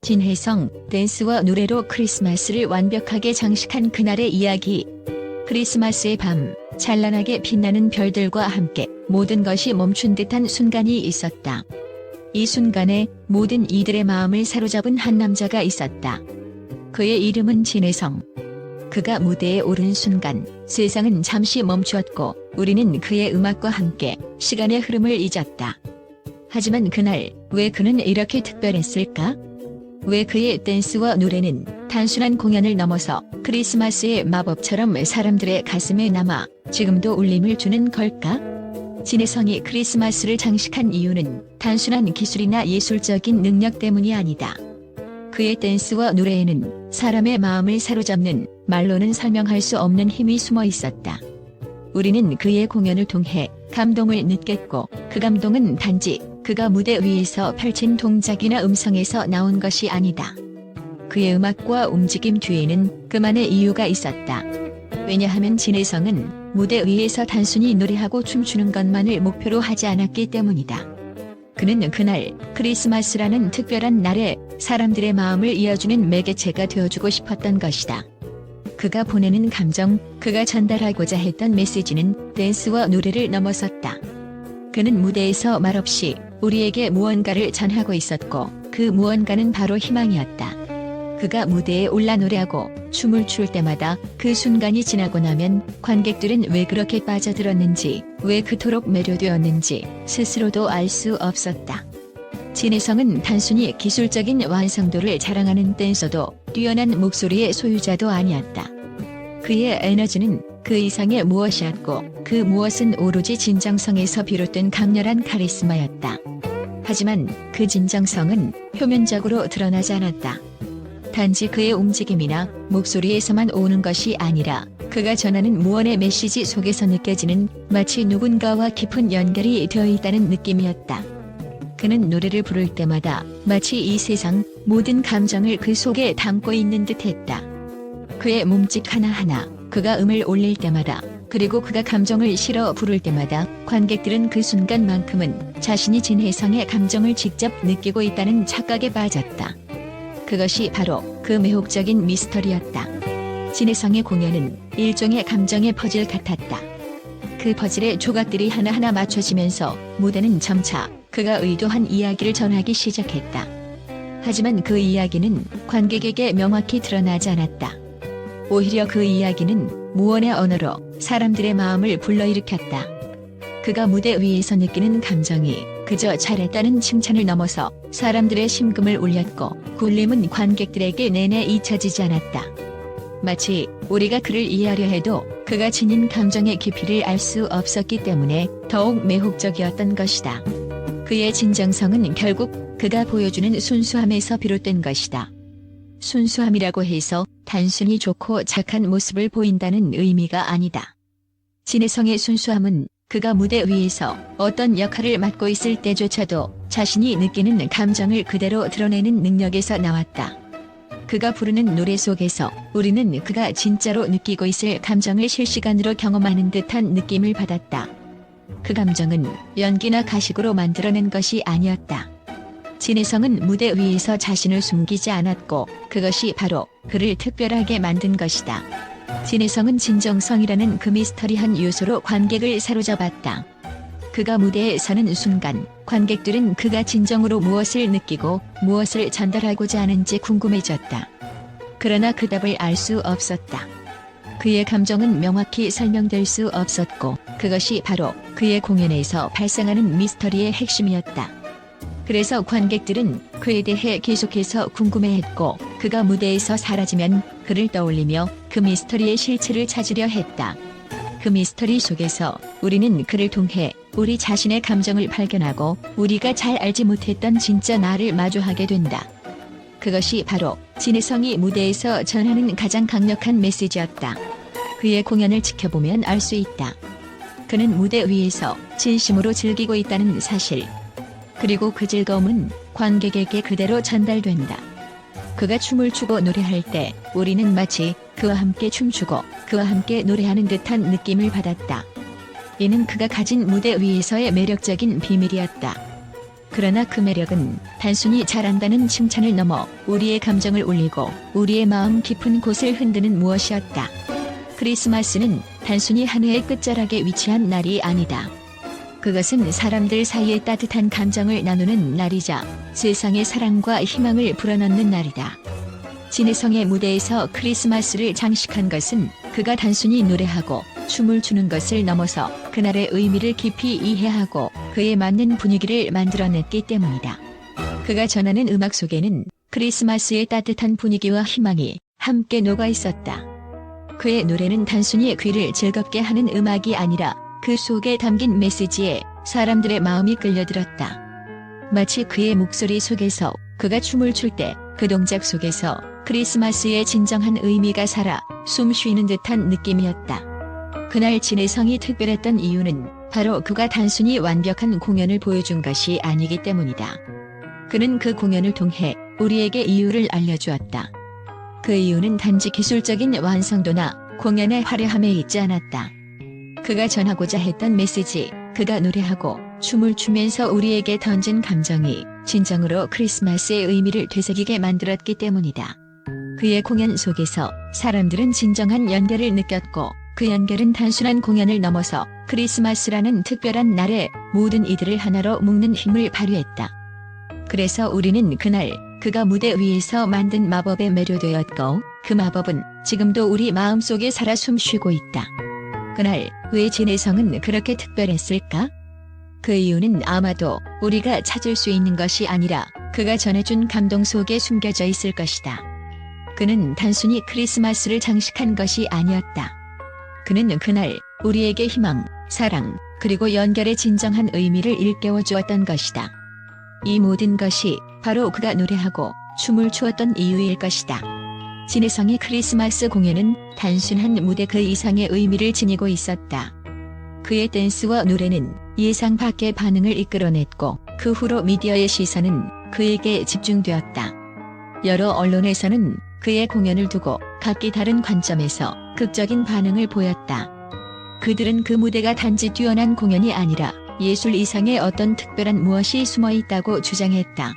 진혜성, 댄스와 노래로 크리스마스를 완벽하게 장식한 그날의 이야기. 크리스마스의 밤, 찬란하게 빛나는 별들과 함께 모든 것이 멈춘 듯한 순간이 있었다. 이 순간에 모든 이들의 마음을 사로잡은 한 남자가 있었다. 그의 이름은 진혜성. 그가 무대에 오른 순간 세상은 잠시 멈추었고 우리는 그의 음악과 함께 시간의 흐름을 잊었다. 하지만 그날 왜 그는 이렇게 특별했을까? 왜 그의 댄스와 노래는 단순한 공연을 넘어서 크리스마스의 마법처럼 사람들의 가슴에 남아 지금도 울림을 주는 걸까? 진혜성이 크리스마스를 장식한 이유는 단순한 기술이나 예술적인 능력 때문이 아니다. 그의 댄스와 노래에는 사람의 마음을 사로잡는, 말로는 설명할 수 없는 힘이 숨어 있었다. 우리는 그의 공연을 통해 감동을 느꼈고, 그 감동은 단지 그가 무대 위에서 펼친 동작이나 음성에서 나온 것이 아니다. 그의 음악과 움직임 뒤에는 그만의 이유가 있었다. 왜냐하면 진혜성은 무대 위에서 단순히 노래하고 춤추는 것만을 목표로 하지 않았기 때문이다. 그는 그날 크리스마스라는 특별한 날에 사람들의 마음을 이어주는 매개체가 되어주고 싶었던 것이다. 그가 보내는 감정, 그가 전달하고자 했던 메시지는 댄스와 노래를 넘어섰다. 그는 무대에서 말없이 우리에게 무언가를 전하고 있었고, 그 무언가는 바로 희망이었다. 그가 무대에 올라 노래하고 춤을 출 때마다 그 순간이 지나고 나면 관객들은 왜 그렇게 빠져들었는지, 왜 그토록 매료되었는지 스스로도 알 수 없었다. 진혜성은 단순히 기술적인 완성도를 자랑하는 댄서도 뛰어난 목소리의 소유자도 아니었다. 그의 에너지는 그 이상의 무엇이었고, 그 무엇은 오로지 진정성에서 비롯된 강렬한 카리스마였다. 하지만 그 진정성은 표면적으로 드러나지 않았다. 단지 그의 움직임이나 목소리에서만 오는 것이 아니라 그가 전하는 무언의 메시지 속에서 느껴지는, 마치 누군가와 깊은 연결이 되어 있다는 느낌이었다. 그는 노래를 부를 때마다 마치 이 세상 모든 감정을 그 속에 담고 있는 듯했다. 그의 몸짓 하나하나, 그가 음을 올릴 때마다, 그리고 그가 감정을 실어 부를 때마다 관객들은 그 순간만큼은 자신이 진혜성의 감정을 직접 느끼고 있다는 착각에 빠졌다. 그것이 바로 그 매혹적인 미스터리였다. 진혜성의 공연은 일종의 감정의 퍼즐 같았다. 그 퍼즐의 조각들이 하나하나 맞춰지면서 무대는 점차 그가 의도한 이야기를 전하기 시작했다. 하지만 그 이야기는 관객에게 명확히 드러나지 않았다. 오히려 그 이야기는 무언의 언어로 사람들의 마음을 불러일으켰다. 그가 무대 위에서 느끼는 감정이 그저 잘했다는 칭찬을 넘어서 사람들의 심금을 울렸고, 그 울림은 관객들에게 내내 잊혀지지 않았다. 마치 우리가 그를 이해하려 해도 그가 지닌 감정의 깊이를 알 수 없었기 때문에 더욱 매혹적이었던 것이다. 그의 진정성은 결국 그가 보여주는 순수함에서 비롯된 것이다. 순수함이라고 해서 단순히 좋고 착한 모습을 보인다는 의미가 아니다. 진혜성의 순수함은 그가 무대 위에서 어떤 역할을 맡고 있을 때조차도 자신이 느끼는 감정을 그대로 드러내는 능력에서 나왔다. 그가 부르는 노래 속에서 우리는 그가 진짜로 느끼고 있을 감정을 실시간으로 경험하는 듯한 느낌을 받았다. 그 감정은 연기나 가식으로 만들어낸 것이 아니었다. 진혜성은 무대 위에서 자신을 숨기지 않았고, 그것이 바로 그를 특별하게 만든 것이다. 진혜성은 진정성이라는 그 미스터리한 요소로 관객을 사로잡았다. 그가 무대에 서는 순간 관객들은 그가 진정으로 무엇을 느끼고 무엇을 전달하고자 하는지 궁금해졌다. 그러나 그 답을 알 수 없었다. 그의 감정은 명확히 설명될 수 없었고, 그것이 바로 그의 공연에서 발생하는 미스터리의 핵심이었다. 그래서 관객들은 그에 대해 계속해서 궁금해했고, 그가 무대에서 사라지면 그를 떠올리며 그 미스터리의 실체를 찾으려 했다. 그 미스터리 속에서 우리는 그를 통해 우리 자신의 감정을 발견하고 우리가 잘 알지 못했던 진짜 나를 마주하게 된다. 그것이 바로 진혜성이 무대에서 전하는 가장 강력한 메시지였다. 그의 공연을 지켜보면 알 수 있다. 그는 무대 위에서 진심으로 즐기고 있다는 사실. 그리고 그 즐거움은 관객에게 그대로 전달된다. 그가 춤을 추고 노래할 때 우리는 마치 그와 함께 춤추고 그와 함께 노래하는 듯한 느낌을 받았다. 이는 그가 가진 무대 위에서의 매력적인 비밀이었다. 그러나 그 매력은 단순히 잘한다는 칭찬을 넘어 우리의 감정을 울리고 우리의 마음 깊은 곳을 흔드는 무엇이었다. 크리스마스는 단순히 한 해의 끝자락에 위치한 날이 아니다. 그것은 사람들 사이에 따뜻한 감정을 나누는 날이자 세상의 사랑과 희망을 불어넣는 날이다. 진해성의 무대에서 크리스마스를 장식한 것은 그가 단순히 노래하고 춤을 추는 것을 넘어서 그날의 의미를 깊이 이해하고 그에 맞는 분위기를 만들어냈기 때문이다. 그가 전하는 음악 속에는 크리스마스의 따뜻한 분위기와 희망이 함께 녹아 있었다. 그의 노래는 단순히 귀를 즐겁게 하는 음악이 아니라 그 속에 담긴 메시지에 사람들의 마음이 끌려들었다. 마치 그의 목소리 속에서 그가 춤을 출 때 그 동작 속에서 크리스마스의 진정한 의미가 살아 숨 쉬는 듯한 느낌이었다. 그날 진해성이 특별했던 이유는 바로 그가 단순히 완벽한 공연을 보여준 것이 아니기 때문이다. 그는 그 공연을 통해 우리에게 이유를 알려주었다. 그 이유는 단지 기술적인 완성도나 공연의 화려함에 있지 않았다. 그가 전하고자 했던 메시지, 그가 노래하고 춤을 추면서 우리에게 던진 감정이 진정으로 크리스마스의 의미를 되새기게 만들었기 때문이다. 그의 공연 속에서 사람들은 진정한 연결을 느꼈고 그 연결은 단순한 공연을 넘어서 크리스마스라는 특별한 날에 모든 이들을 하나로 묶는 힘을 발휘했다. 그래서 우리는 그날 그가 무대 위에서 만든 마법에 매료되었고 그 마법은 지금도 우리 마음속에 살아 숨쉬고 있다. 그날 왜 진해성은 그렇게 특별했을까? 그 이유는 아마도 우리가 찾을 수 있는 것이 아니라 그가 전해준 감동 속에 숨겨져 있을 것이다. 그는 단순히 크리스마스를 장식한 것이 아니었다. 그는 그날 우리에게 희망, 사랑, 그리고 연결의 진정한 의미를 일깨워 주었던 것이다. 이 모든 것이 바로 그가 노래하고 춤을 추었던 이유일 것이다. 진해성의 크리스마스 공연은 단순한 무대 그 이상의 의미를 지니고 있었다. 그의 댄스와 노래는 예상 밖의 반응을 이끌어냈고 그 후로 미디어의 시선은 그에게 집중되었다. 여러 언론에서는 그의 공연을 두고 각기 다른 관점에서 극적인 반응을 보였다. 그들은 그 무대가 단지 뛰어난 공연이 아니라 예술 이상의 어떤 특별한 무엇이 숨어 있다고 주장했다.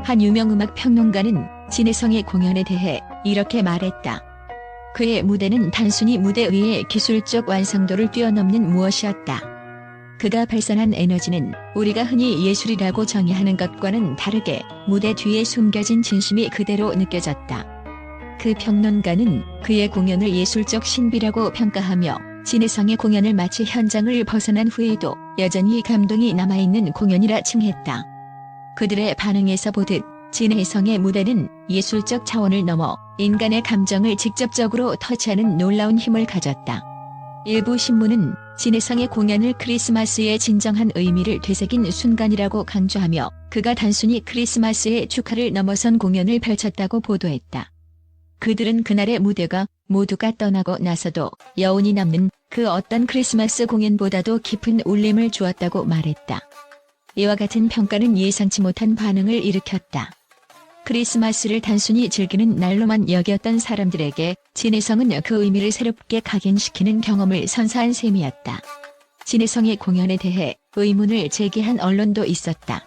한 유명 음악 평론가는 진해성의 공연에 대해 이렇게 말했다. 그의 무대는 단순히 무대 위의 기술적 완성도를 뛰어넘는 무엇이었다. 그가 발산한 에너지는 우리가 흔히 예술이라고 정의하는 것과는 다르게 무대 뒤에 숨겨진 진심이 그대로 느껴졌다. 그 평론가는 그의 공연을 예술적 신비라고 평가하며 진해성의 공연을 마치 현장을 벗어난 후에도 여전히 감동이 남아있는 공연이라 칭했다. 그들의 반응에서 보듯 진해성의 무대는 예술적 차원을 넘어 인간의 감정을 직접적으로 터치하는 놀라운 힘을 가졌다. 일부 신문은 진해성의 공연을 크리스마스의 진정한 의미를 되새긴 순간이라고 강조하며 그가 단순히 크리스마스의 축하를 넘어선 공연을 펼쳤다고 보도했다. 그들은 그날의 무대가 모두가 떠나고 나서도 여운이 남는 그 어떤 크리스마스 공연보다도 깊은 울림을 주었다고 말했다. 이와 같은 평가는 예상치 못한 반응을 일으켰다. 크리스마스를 단순히 즐기는 날로만 여겼던 사람들에게 진해성은 그 의미를 새롭게 각인시키는 경험을 선사한 셈이었다. 진해성의 공연에 대해 의문을 제기한 언론도 있었다.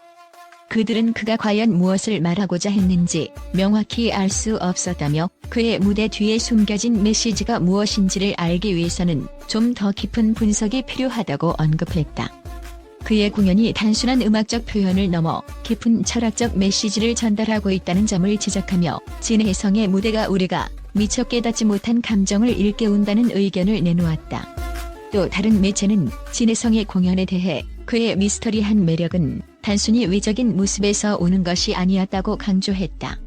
그들은 그가 과연 무엇을 말하고자 했는지 명확히 알 수 없었다며 그의 무대 뒤에 숨겨진 메시지가 무엇인지를 알기 위해서는 좀 더 깊은 분석이 필요하다고 언급했다. 그의 공연이 단순한 음악적 표현을 넘어 깊은 철학적 메시지를 전달하고 있다는 점을 지적하며 진해성의 무대가 우리가 미처 깨닫지 못한 감정을 일깨운다는 의견을 내놓았다. 또 다른 매체는 진해성의 공연에 대해 그의 미스터리한 매력은 단순히 외적인 모습에서 오는 것이 아니었다고 강조했다.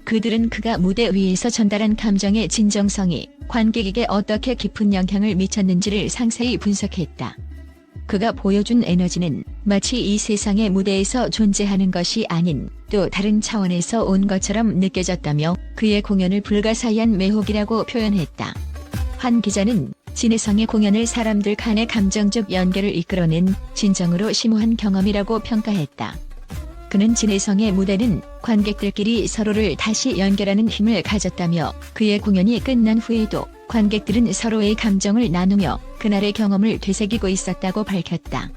그들은 그가 무대 위에서 전달한 감정의 진정성이 관객에게 어떻게 깊은 영향을 미쳤는지를 상세히 분석했다. 그가 보여준 에너지는 마치 이 세상의 무대에서 존재하는 것이 아닌 또 다른 차원에서 온 것처럼 느껴졌다며 그의 공연을 불가사의한 매혹이라고 표현했다. 한 기자는 진해성의 공연을 사람들 간의 감정적 연결을 이끌어낸 진정으로 심오한 경험이라고 평가했다. 그는 진해성의 무대는 관객들끼리 서로를 다시 연결하는 힘을 가졌다며 그의 공연이 끝난 후에도 관객들은 서로의 감정을 나누며 그날의 경험을 되새기고 있었다고 밝혔다.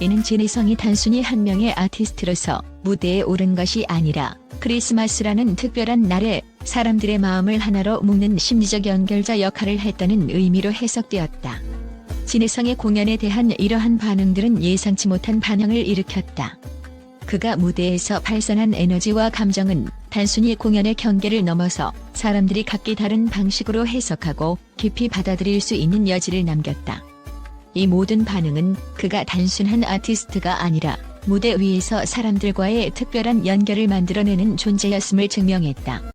이는 진혜성이 단순히 한 명의 아티스트로서 무대에 오른 것이 아니라 크리스마스라는 특별한 날에 사람들의 마음을 하나로 묶는 심리적 연결자 역할을 했다는 의미로 해석되었다. 진혜성의 공연에 대한 이러한 반응들은 예상치 못한 반향을 일으켰다. 그가 무대에서 발산한 에너지와 감정은 단순히 공연의 경계를 넘어서 사람들이 각기 다른 방식으로 해석하고 깊이 받아들일 수 있는 여지를 남겼다. 이 모든 반응은 그가 단순한 아티스트가 아니라 무대 위에서 사람들과의 특별한 연결을 만들어내는 존재였음을 증명했다.